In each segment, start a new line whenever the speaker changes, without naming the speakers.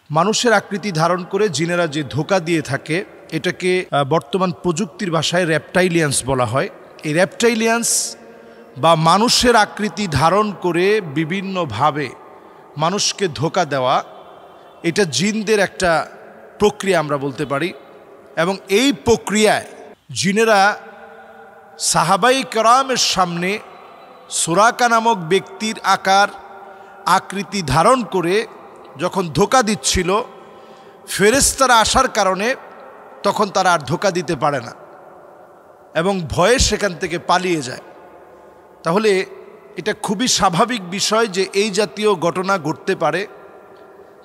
মানুষের আকৃতি ধারণ করে জিনেরা যে ধোঁকা দিয়ে থাকে এটাকে বর্তমান প্রযুক্তির ভাষায় রেপটাইলিয়ান্স বলা হয়। এই রেপটাইলিয়ান্স বা মানুষের আকৃতি ধারণ করে বিভিন্নভাবে মানুষকে ধোঁকা দেওয়া, এটা জিনদের একটা প্রক্রিয়া আমরা বলতে পারি। এবং এই প্রক্রিয়ায় জিনেরা সাহাবাই কেরামের সামনে সুরাকা নামক ব্যক্তির আকৃতি ধারণ করে যখন ধোঁকা দিচ্ছিল, ফেরেশতারা আসার কারণে তখন তারা আর ধোঁকা দিতে পারে না এবং ভয়ে সেখান থেকে পালিয়ে যায়। তাহলে এটা খুবই স্বাভাবিক বিষয় যে এই জাতীয় ঘটনা ঘটতে পারে,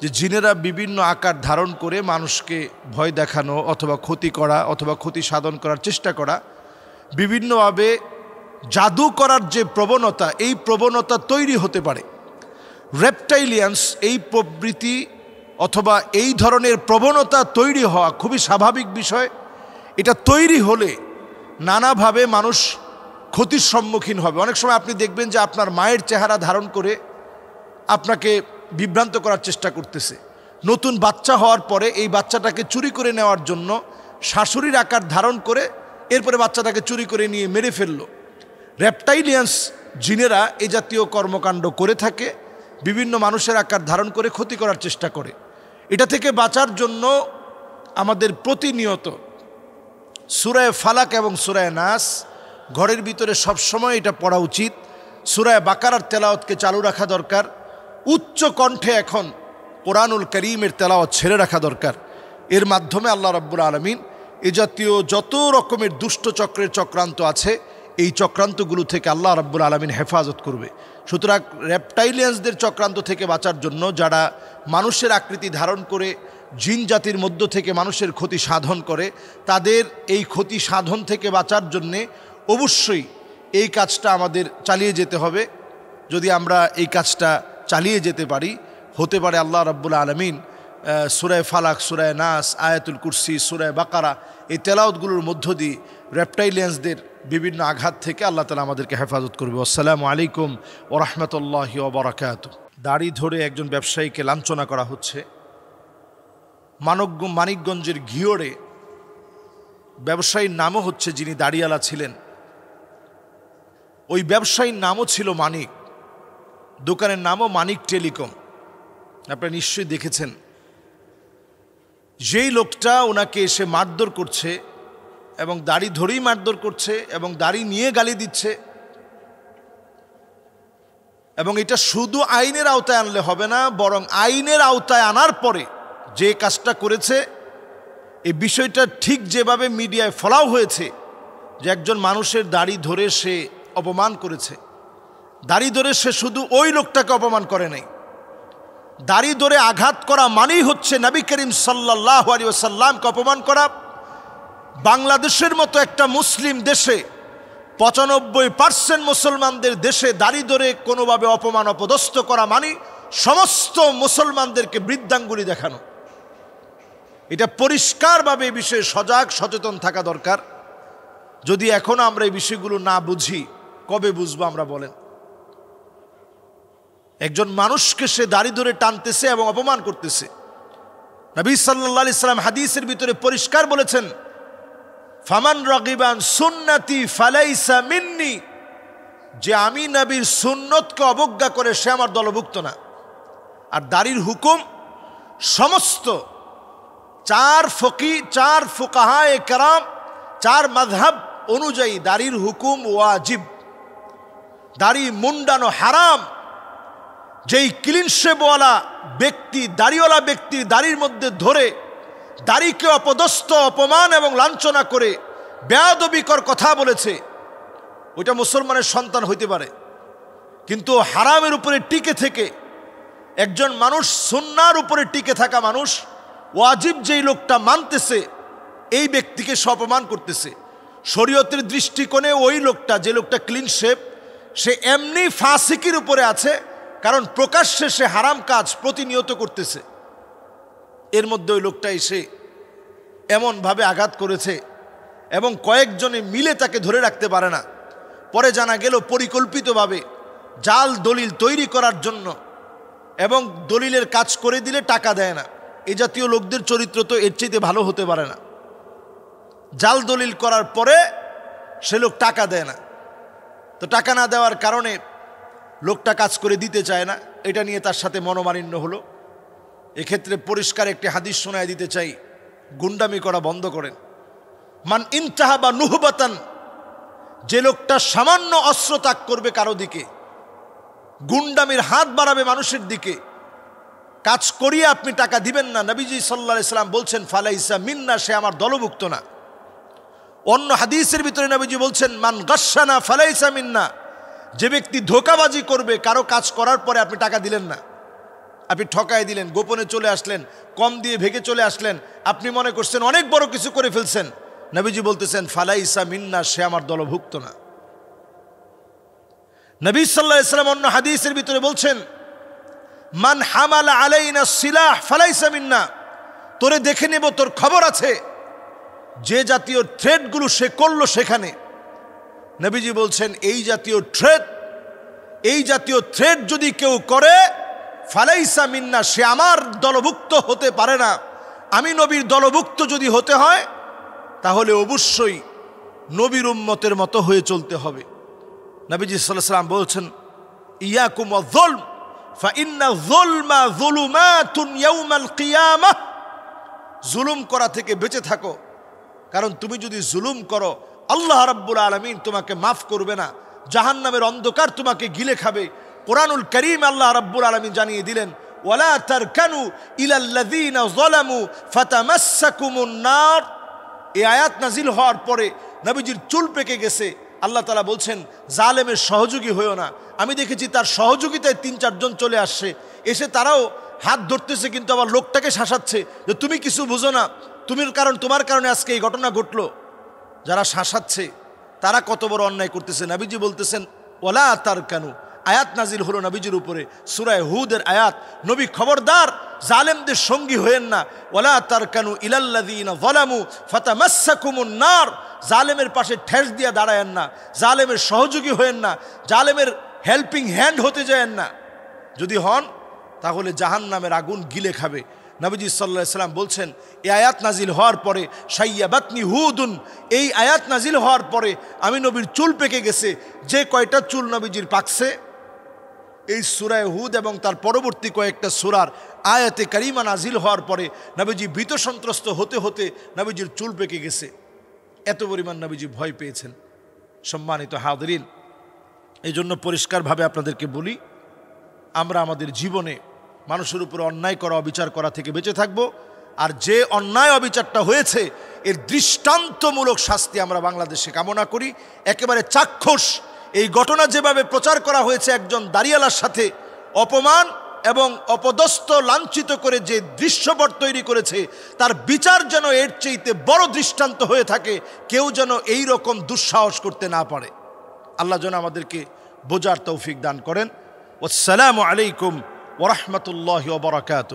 যে জিনেরা বিভিন্ন আকার ধারণ করে মানুষকে ভয় দেখানো অথবা ক্ষতি করা অথবা ক্ষতি সাধন করার চেষ্টা করা, বিভিন্নভাবে জাদু করার যে প্রবণতা, এই প্রবণতা তৈরি হতে পারে। রেপটাইলিয়ান্স এই প্রবৃত্তি অথবা এই ধরনের প্রবণতা তৈরি হওয়া খুবই স্বাভাবিক বিষয়। এটা তৈরি হলে নানাভাবে মানুষ ক্ষতির সম্মুখীন হবে। অনেক সময় আপনি দেখবেন যে আপনার মায়ের চেহারা ধারণ করে আপনাকে বিভ্রান্ত করার চেষ্টা করতেছে। নতুন বাচ্চা হওয়ার পরে এই বাচ্চাটাকে চুরি করে নেওয়ার জন্য শাশুড়ির আকার ধারণ করে এরপরে বাচ্চাটাকে চুরি করে নিয়ে মেরে ফেলল। রেপটাইলিয়ান্স জিনেরা এই জাতীয় কর্মকাণ্ড করে থাকে, বিভিন্ন মানুষের আকার ধারণ করে ক্ষতি করার চেষ্টা করে। এটা থেকে বাঁচার জন্য আমাদের প্রতিনিয়ত সূরায়ে ফালাক এবং সূরায়ে নাস ঘরের ভিতরে সবসময় এটা পড়া উচিত। সূরায়ে বাকারার তেলাওয়াতকে চালু রাখা দরকার। উচ্চ কণ্ঠে এখন কোরআনুল কারীমের তেলাওয়াত ছেড়ে রাখা দরকার। এর মাধ্যমে আল্লাহ রাব্বুল আলামিন এ জাতীয় যত রকমের দুষ্ট চক্রের চক্রান্ত আছে, এই চক্রান্তগুলো থেকে আল্লাহ রাব্বুল আলামিন হেফাজত করবে। সুতরাং রেপটাইলিয়ান্সদের চক্রান্ত থেকে বাঁচার জন্য যারা মানুষের আকৃতি ধারণ করে জিন জাতির মধ্য থেকে মানুষের ক্ষতি সাধন করে, তাদের এই ক্ষতি সাধন থেকে বাঁচার জন্যে অবশ্যই এই কাজটা আমাদের চালিয়ে যেতে হবে। যদি আমরা এই কাজটা চালিয়ে যেতে পারি, হতে পারে আল্লাহ রাব্বুল আলামিন সূরায়ে ফালাক, সূরায়ে নাস, আয়াতুল কুরসি, সূরায়ে বাকারা এই তেলাওয়াতগুলোর মধ্য দিয়ে রেপটাইলিয়ান্সদের বিভিন্ন আঘাত থেকে আল্লাহ তাআলা আমাদেরকে হেফাজত করবে। আসসালামু আলাইকুম ওয়া রাহমাতুল্লাহি ওয়া বারাকাতুহু। দাড়ি ধরে একজন ব্যবসায়ীকে লাঞ্ছনা করা হচ্ছে। মানিকগঞ্জের ঘিওড়ে ব্যবসায়ীর নামও হচ্ছে, যিনি দাড়িওয়ালা ছিলেন, ওই ব্যবসায়ীর নামও ছিল মানিক, দোকানের নামও মানিক টেলিকম। আপনারা নিশ্চয়ই দেখেছেন। যেই লোকটা ওনাকে এসে মারধর করছে এবং দাড়ি ধরেই মারধর করছে এবং দাড়ি নিয়ে গালি দিচ্ছে, এবং এটা শুধু আইনের আওতায় আনলে হবে না, বরং আইনের আওতায় আনার পরে যে কাজটা করেছে, এই বিষয়টা ঠিক যেভাবে মিডিয়ায় ফলাও হয়েছে যে একজন মানুষের দাড়ি ধরে সে অপমান করেছে। দাড়ি ধরে সে শুধু ওই লোকটাকে অপমান করে নাই, দাড়ি ধরে আঘাত করা মানেই হচ্ছে নবী করিম সাল্লাল্লাহু আলাইহি ওয়াসাল্লামকে অপমান করা। বাংলাদেশের মতো একটা মুসলিম দেশে 95% মুসলমানদের দেশে দাড়ি ধরে কোনোভাবে অপমান অপদস্থ করা মানে সমস্ত মুসলমানদেরকে বৃদ্ধাঙ্গুলি দেখানো। এটা পরিষ্কারভাবে এই বিষয়ে সজাগ সচেতন থাকা দরকার। যদি এখনো আমরা এই বিষয়গুলো না বুঝি, কবে বুঝবো আমরা বলেন? একজন মানুষকে সে দাড়ি ধরে টানতেছে এবং অপমান করতেছে। নবী সাল্লাল্লাহু আলাইহি সাল্লাম হাদিসের ভিতরে পরিষ্কার বলেছেন, ফামান রাগিবান সুন্নতি ফালাইসা মিন্নি, যে আমি নবীর সুন্নতকে অবজ্ঞা করে সে আমার দলভুক্ত না। আর দাড়ির হুকুম সমস্ত চার ফুকাহায়ে কেরাম, 4 মাযহাব অনুযায়ী দাড়ির হুকুম ওয়াজিব। দাড়ি মুন্ডানো হারাম। যেই ক্লিন শেভওয়ালা ব্যক্তি, দাড়িওয়ালা ব্যক্তির দাড়ির মধ্যে ধরে দাড়িকে অপদস্থ, অপমান এবং লাঞ্ছনা করে বেয়াদবিকর কথা বলেছে, ওইটা মুসলমানের সন্তান হইতে পারে, কিন্তু হারামের উপরে টিকে থেকে একজন মানুষ, সুন্নাহর উপরে টিকে থাকা মানুষ, ওয়াজিব যেই লোকটা মানতেছে, এই ব্যক্তিকে সে অপমান করতেছে। শরীয়তের দৃষ্টিকোণে ওই লোকটা, যে লোকটা ক্লিন শেভ, সে এমনি ফাসিকির উপরে আছে, কারণ প্রকাশ্যে সে হারাম কাজ প্রতিনিয়ত করতেছে। এর মধ্যে ওই লোকটা এসে এমনভাবে আঘাত করেছে এবং কয়েকজনে মিলে তাকে ধরে রাখতে পারে না। পরে জানা গেল পরিকল্পিতভাবে জাল দলিল তৈরি করার জন্য, এবং দলিলের কাজ করে দিলে টাকা দেয় না, এই জাতীয় লোকদের চরিত্র তো এর চাইতে ভালো হতে পারে না। জাল দলিল করার পরে সে লোক টাকা দেয় না, তো টাকা না দেওয়ার কারণে লোকটা কাজ করে দিতে চায় না, এটা নিয়ে তার সাথে মনোমালিন্য হলো। এক্ষেত্রে পরিষ্কার একটি হাদিস শোনায় দিতে চাই, গুন্ডামি করা বন্ধ করেন। মান ইনতাহা বা নুহবাতান, যে লোকটা সামান্য অস্ত্র ত্যাগ করবে কারো দিকে, গুন্ডামির হাত বাড়াবে মানুষের দিকে, কাজ করিয়ে আপনি টাকা দিবেন না, নবীজি সাল্লাল্লাহু আলাইহি সাল্লাম বলছেন ফালাইসা মিন্না, সে আমার দলভুক্ত না। অন্য হাদিসের ভিতরে নবীজি বলছেন মান গাশশানা ফালাইসা মিন্না, যে ব্যক্তি ধোঁকাবাজি করবে, কারো কাজ করার পরে আপনি টাকা দিলেন না, আপনি ঠকায় দিলেন, গোপনে চলে আসলেন, কম দিয়ে ভেগে চলে আসলেন, আপনি মনে করছেন অনেক বড় কিছু করে ফেলছেন, নবীজি বলতেছেন ফালাইসা মিন্না, সে আমার দলভুক্ত না। নবী সাল্লাল্লাহু আলাইহি সাল্লাম অন্য হাদিসের ভিতরে বলছেন মান হামালা আলাইনা সিলাহ ফালাইসা মিন্না, তোরে দেখে নেব, তোর খবর আছে, যে জাতীয় থ্রেটগুলো সে করলো সেখানে, নবীজি বলছেন এই জাতীয় থ্রেট যদি কেউ করে ফালাইসা মিন্না, সে আমার দলভুক্ত হতে পারে না। আমি নবীর দলভুক্ত যদি হতে হয় তাহলে অবশ্যই নবীর উম্মতের মতো হয়ে চলতে হবে। নবীজি সাল্লাল্লাহু আলাইহি সাল্লাম বলছেন ইয়াকুম ওয়ায-যুলম ফাইন্না যুলমা যুলুমাতুন ইয়াউমাল কিয়ামাহ, জুলুম করা থেকে বেঁচে থাকো, কারণ তুমি যদি জুলুম করো আল্লাহ রাব্বুল আলামিন তোমাকে মাফ করবে না, জাহান্নামের অন্ধকার তোমাকে গিলে খাবে। কোরআনুল কারীম আল্লাহ রাব্বুল আলামিন জানিয়ে দিলেন ওয়ালা তারকানু ইলাল্লাযীনা যালামু ফাতামাসসাকুমুন নার। এই আয়াত নাজিল হওয়ার পরে নবীজির চুল পেকে গেছে। আল্লাহ তাআলা বলছেন জালেমের সহযোগী হইও না। আমি দেখেছি তার সহযোগিতায় ৩-৪ জন চলে আসছে, এসে তারাও হাত ধরতেছে, কিন্তু আবার লোকটাকে শাসাচ্ছে যে তুমি কিছু বুঝো না, তোমার কারণে আজকে এই ঘটনা ঘটলো। যারা শাসাচ্ছে তারা কত বড় অন্যায় করতেছে। নবীজি বলতেছেন ওয়ালা তারকানু, আয়াত নাজিল হলো নবীজির উপরে, সূরা হুদের আয়াত, নবী খবরদার জালেমদের সঙ্গী হয়েন না। ওয়ালা তারকানু ইলাল্লাযীনা যালামু ফাতামাসসাকুমুন নার, জালেমের পাশে ঠেস দিয়া দাঁড়ায়েন না, জালেমের সহযোগী হয়েন না, জালেমের হেল্পিং হ্যান্ড হতে যায়েন না। যদি হন তাহলে জাহান্নামের আগুন গিলে খাবে। নবীজি সাল্লাল্লাহু আলাইহি সাল্লাম বলছেন এই আয়াত নাজিল হওয়ার পরে শাইয়াবাতনি হুদুন, এই আয়াত নাজিল হওয়ার পরে আমি নবীর চুল পেকে গেছে। যে কয়টা চুল নবীজির পাকছে এই সূরা হুদ এবং তার পরবর্তী কয়েকটা সূরার আয়াতে কারিমা নাজিল হওয়ার পরে নবীজি ভীত সন্ত্রস্ত হতে হতে নবীজির চুল পেকে গেছে, এত পরিমাণ নবীজি ভয় পেয়েছেন। সম্মানিত হাজিরিন, এই জন্য পরিষ্কারভাবে আপনাদেরকে বলি, আমরা আমাদের জীবনে মানুষের উপর অন্যায় করা, অবিচার করা থেকে বেঁচে থাকব। আর যে অন্যায় অবিচারটা হয়েছে এর দৃষ্টান্তমূলক শাস্তি আমরা বাংলাদেশে কামনা করি। একেবারে চাক্ষুষ এই ঘটনা যেভাবে প্রচার করা হয়েছে, একজন দাড়িওয়ালার সাথে অপমান এবং অপদস্থ লাঞ্ছিত করে যে দৃশ্যপট তৈরি করেছে, তার বিচার যেন এর চাইতে বড় দৃষ্টান্ত হয়ে থাকে, কেউ যেন এই রকম দুঃসাহস করতে না পারে। আল্লাহ যেন আমাদেরকে বোঝার তৌফিক দান করেন। আসসালামু আলাইকুম ওয়া রাহমাতুল্লাহি ওয়া বারাকাতুহু।